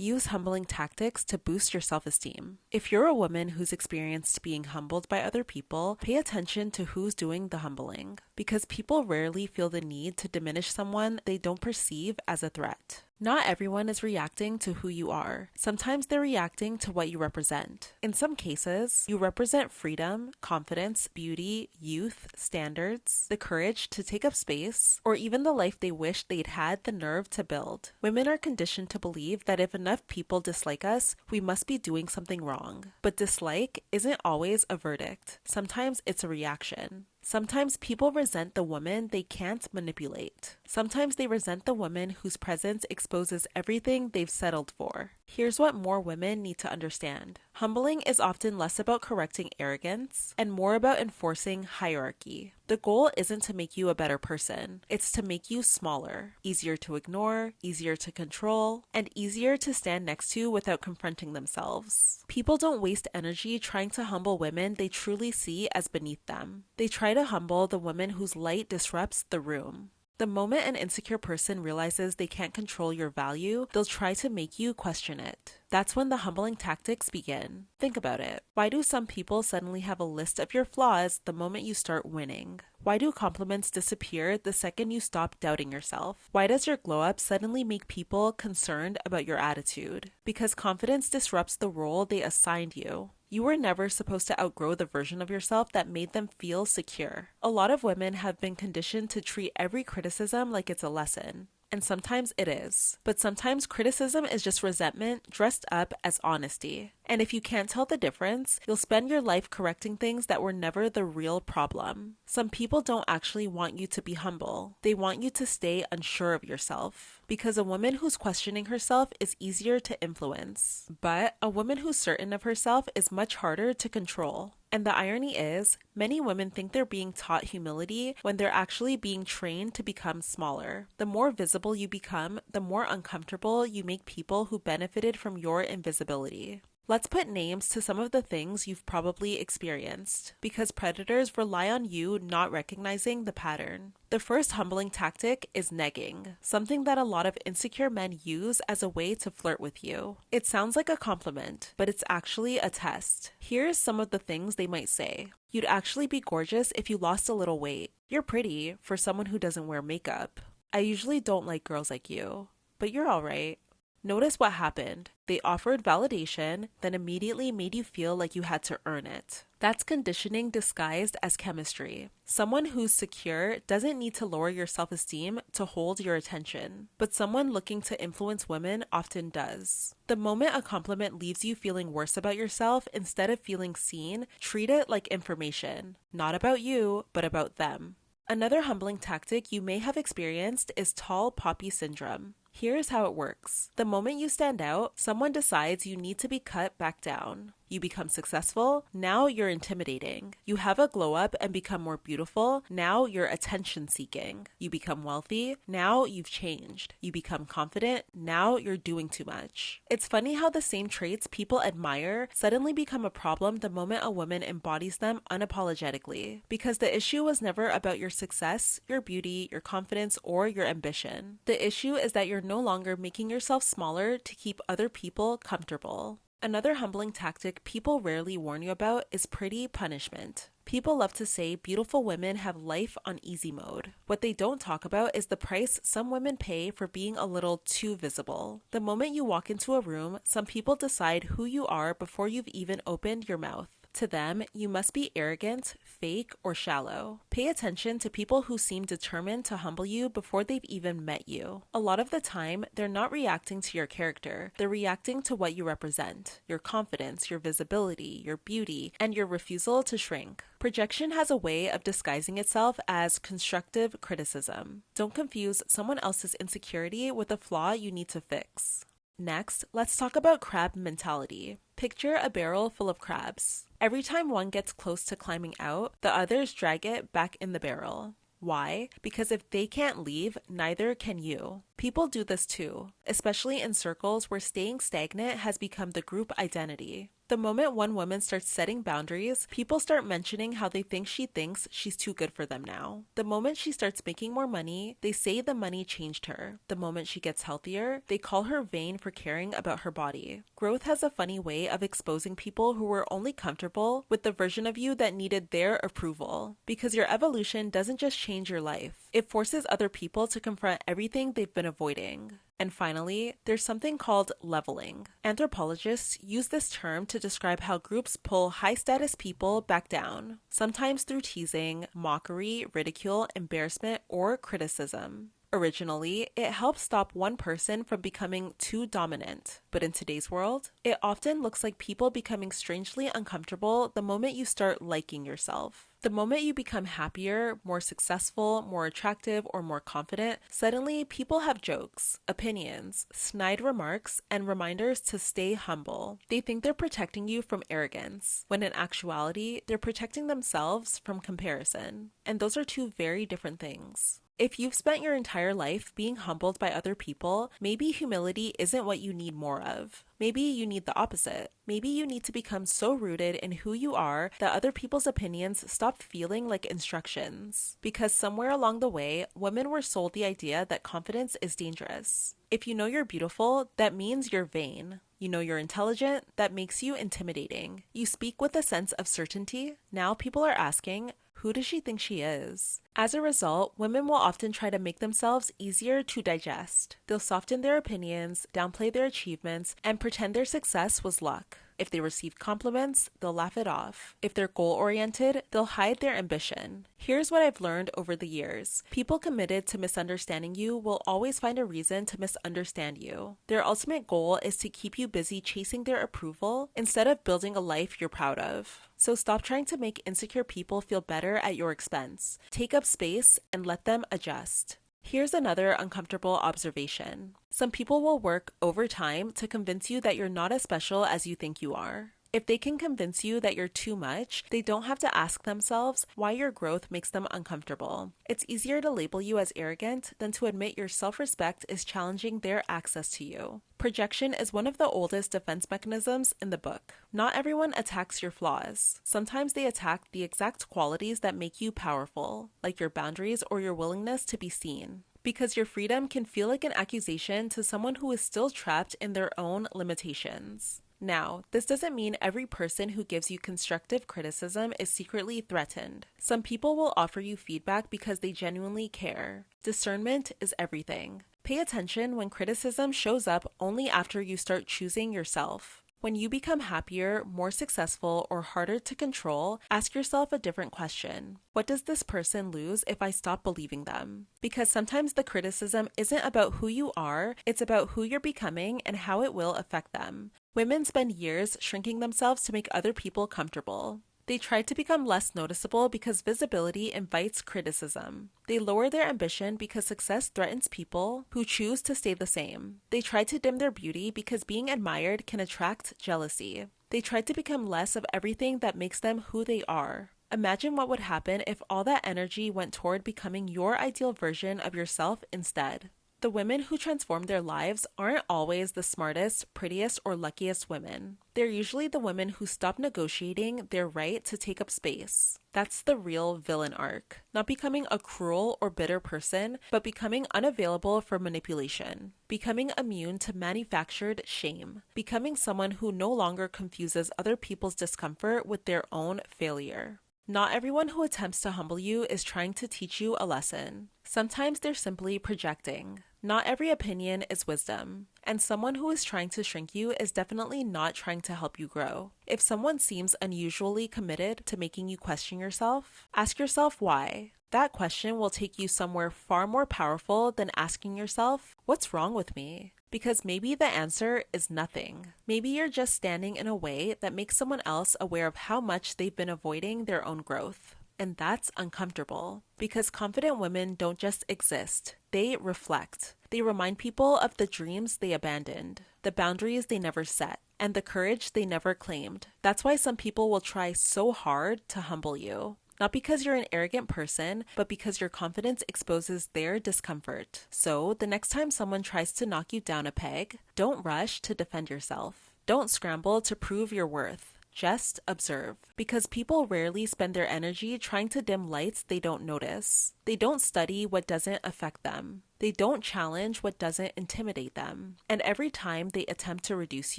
Use humbling tactics to boost your self-esteem. If you're a woman who's experienced being humbled by other people, pay attention to who's doing the humbling, because people rarely feel the need to diminish someone they don't perceive as a threat. Not everyone is reacting to who you are. Sometimes they're reacting to what you represent. In some cases, you represent freedom, confidence, beauty, youth, standards, the courage to take up space, or even the life they wish they'd had the nerve to build. Women are conditioned to believe that if enough people dislike us, we must be doing something wrong. But dislike isn't always a verdict. Sometimes it's a reaction. Sometimes people resent the woman they can't manipulate. Sometimes they resent the woman whose presence exposes everything they've settled for. Here's what more women need to understand. Humbling is often less about correcting arrogance and more about enforcing hierarchy. The goal isn't to make you a better person. It's to make you smaller, easier to ignore, easier to control, and easier to stand next to without confronting themselves. People don't waste energy trying to humble women they truly see as beneath them. They try to humble the woman whose light disrupts the room. The moment an insecure person realizes they can't control your value, they'll try to make you question it. That's when the humbling tactics begin. Think about it. Why do some people suddenly have a list of your flaws the moment you start winning? Why do compliments disappear the second you stop doubting yourself? Why does your glow up suddenly make people concerned about your attitude? Because confidence disrupts the role they assigned you. You were never supposed to outgrow the version of yourself that made them feel secure. A lot of women have been conditioned to treat every criticism like it's a lesson. And sometimes it is. But sometimes criticism is just resentment dressed up as honesty. And if you can't tell the difference, you'll spend your life correcting things that were never the real problem. Some people don't actually want you to be humble. They want you to stay unsure of yourself. Because a woman who's questioning herself is easier to influence. But a woman who's certain of herself is much harder to control. And the irony is, many women think they're being taught humility when they're actually being trained to become smaller. The more visible you become, the more uncomfortable you make people who benefited from your invisibility. Let's put names to some of the things you've probably experienced, because predators rely on you not recognizing the pattern. The first humbling tactic is negging, something that a lot of insecure men use as a way to flirt with you. It sounds like a compliment, but it's actually a test. Here's some of the things they might say. You'd actually be gorgeous if you lost a little weight. You're pretty for someone who doesn't wear makeup. I usually don't like girls like you, but you're alright. Notice what happened. They offered validation, then immediately made you feel like you had to earn it. That's conditioning disguised as chemistry. Someone who's secure doesn't need to lower your self-esteem to hold your attention, but someone looking to influence women often does. The moment a compliment leaves you feeling worse about yourself instead of feeling seen, treat it like information. Not about you, but about them. Another humbling tactic you may have experienced is tall poppy syndrome. Here's how it works. The moment you stand out, someone decides you need to be cut back down. You become successful, now you're intimidating. You have a glow up and become more beautiful, now you're attention seeking. You become wealthy, now you've changed. You become confident, now you're doing too much. It's funny how the same traits people admire suddenly become a problem the moment a woman embodies them unapologetically. Because the issue was never about your success, your beauty, your confidence, or your ambition. The issue is that you're no longer making yourself smaller to keep other people comfortable. Another humbling tactic people rarely warn you about is pretty punishment. People love to say beautiful women have life on easy mode. What they don't talk about is the price some women pay for being a little too visible. The moment you walk into a room, some people decide who you are before you've even opened your mouth. To them, you must be arrogant, fake, or shallow. Pay attention to people who seem determined to humble you before they've even met you. A lot of the time, they're not reacting to your character. They're reacting to what you represent, your confidence, your visibility, your beauty, and your refusal to shrink. Projection has a way of disguising itself as constructive criticism. Don't confuse someone else's insecurity with a flaw you need to fix. Next, let's talk about crab mentality. Picture a barrel full of crabs. Every time one gets close to climbing out, the others drag it back in the barrel. Why? Because if they can't leave, neither can you. People do this too, especially in circles where staying stagnant has become the group identity. The moment one woman starts setting boundaries, people start mentioning how they think she thinks she's too good for them now. The moment she starts making more money, they say the money changed her. The moment she gets healthier, they call her vain for caring about her body. Growth has a funny way of exposing people who were only comfortable with the version of you that needed their approval. Because your evolution doesn't just change your life, it forces other people to confront everything they've been avoiding. And finally, there's something called leveling. Anthropologists use this term to describe how groups pull high-status people back down, sometimes through teasing, mockery, ridicule, embarrassment, or criticism. Originally, it helps stop one person from becoming too dominant. But in today's world, it often looks like people becoming strangely uncomfortable the moment you start liking yourself. The moment you become happier, more successful, more attractive, or more confident, suddenly people have jokes, opinions, snide remarks, and reminders to stay humble. They think they're protecting you from arrogance, when in actuality, they're protecting themselves from comparison. And those are two very different things. If you've spent your entire life being humbled by other people, maybe humility isn't what you need more of. Maybe you need the opposite. Maybe you need to become so rooted in who you are that other people's opinions stop feeling like instructions. Because somewhere along the way, women were sold the idea that confidence is dangerous. If you know you're beautiful, that means you're vain. You know you're intelligent, that makes you intimidating. You speak with a sense of certainty. Now people are asking, who does she think she is? As a result, women will often try to make themselves easier to digest. They'll soften their opinions, downplay their achievements, and pretend their success was luck. If they receive compliments, they'll laugh it off. If they're goal-oriented, they'll hide their ambition. Here's what I've learned over the years. People committed to misunderstanding you will always find a reason to misunderstand you. Their ultimate goal is to keep you busy chasing their approval instead of building a life you're proud of. So stop trying to make insecure people feel better at your expense. Take up space and let them adjust. Here's another uncomfortable observation. Some people will work overtime to convince you that you're not as special as you think you are. If they can convince you that you're too much, they don't have to ask themselves why your growth makes them uncomfortable. It's easier to label you as arrogant than to admit your self-respect is challenging their access to you. Projection is one of the oldest defense mechanisms in the book. Not everyone attacks your flaws. Sometimes they attack the exact qualities that make you powerful, like your boundaries or your willingness to be seen. Because your freedom can feel like an accusation to someone who is still trapped in their own limitations. Now, this doesn't mean every person who gives you constructive criticism is secretly threatened. Some people will offer you feedback because they genuinely care. Discernment is everything. Pay attention when criticism shows up only after you start choosing yourself. When you become happier, more successful, or harder to control, ask yourself a different question. What does this person lose if I stop believing them? Because sometimes the criticism isn't about who you are, it's about who you're becoming and how it will affect them. Women spend years shrinking themselves to make other people comfortable. They try to become less noticeable because visibility invites criticism. They lower their ambition because success threatens people who choose to stay the same. They try to dim their beauty because being admired can attract jealousy. They try to become less of everything that makes them who they are. Imagine what would happen if all that energy went toward becoming your ideal version of yourself instead. The women who transform their lives aren't always the smartest, prettiest, or luckiest women. They're usually the women who stop negotiating their right to take up space. That's the real villain arc. Not becoming a cruel or bitter person, but becoming unavailable for manipulation. Becoming immune to manufactured shame. Becoming someone who no longer confuses other people's discomfort with their own failure. Not everyone who attempts to humble you is trying to teach you a lesson. Sometimes they're simply projecting. Not every opinion is wisdom, and someone who is trying to shrink you is definitely not trying to help you grow. If someone seems unusually committed to making you question yourself, ask yourself why. That question will take you somewhere far more powerful than asking yourself, what's wrong with me? Because maybe the answer is nothing. Maybe you're just standing in a way that makes someone else aware of how much they've been avoiding their own growth. And that's uncomfortable, because confident women don't just exist, they reflect. They remind people of the dreams they abandoned, the boundaries they never set, and the courage they never claimed. That's why some people will try so hard to humble you. Not because you're an arrogant person, but because your confidence exposes their discomfort. So, the next time someone tries to knock you down a peg, don't rush to defend yourself. Don't scramble to prove your worth. Just observe. Because people rarely spend their energy trying to dim lights they don't notice. They don't study what doesn't affect them. They don't challenge what doesn't intimidate them. And every time they attempt to reduce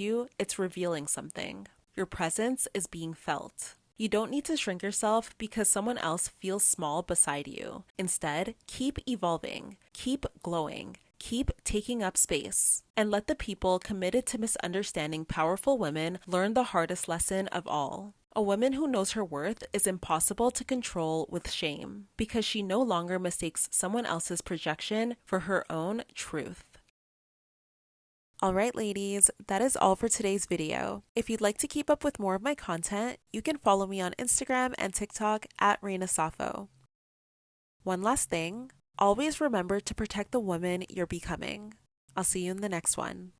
you, it's revealing something. Your presence is being felt. You don't need to shrink yourself because someone else feels small beside you. Instead, keep evolving, keep glowing, keep taking up space, and let the people committed to misunderstanding powerful women learn the hardest lesson of all. A woman who knows her worth is impossible to control with shame because she no longer mistakes someone else's projection for her own truth. Alright ladies, that is all for today's video. If you'd like to keep up with more of my content, you can follow me on Instagram and TikTok at Reina Safo. One last thing, always remember to protect the woman you're becoming. I'll see you in the next one.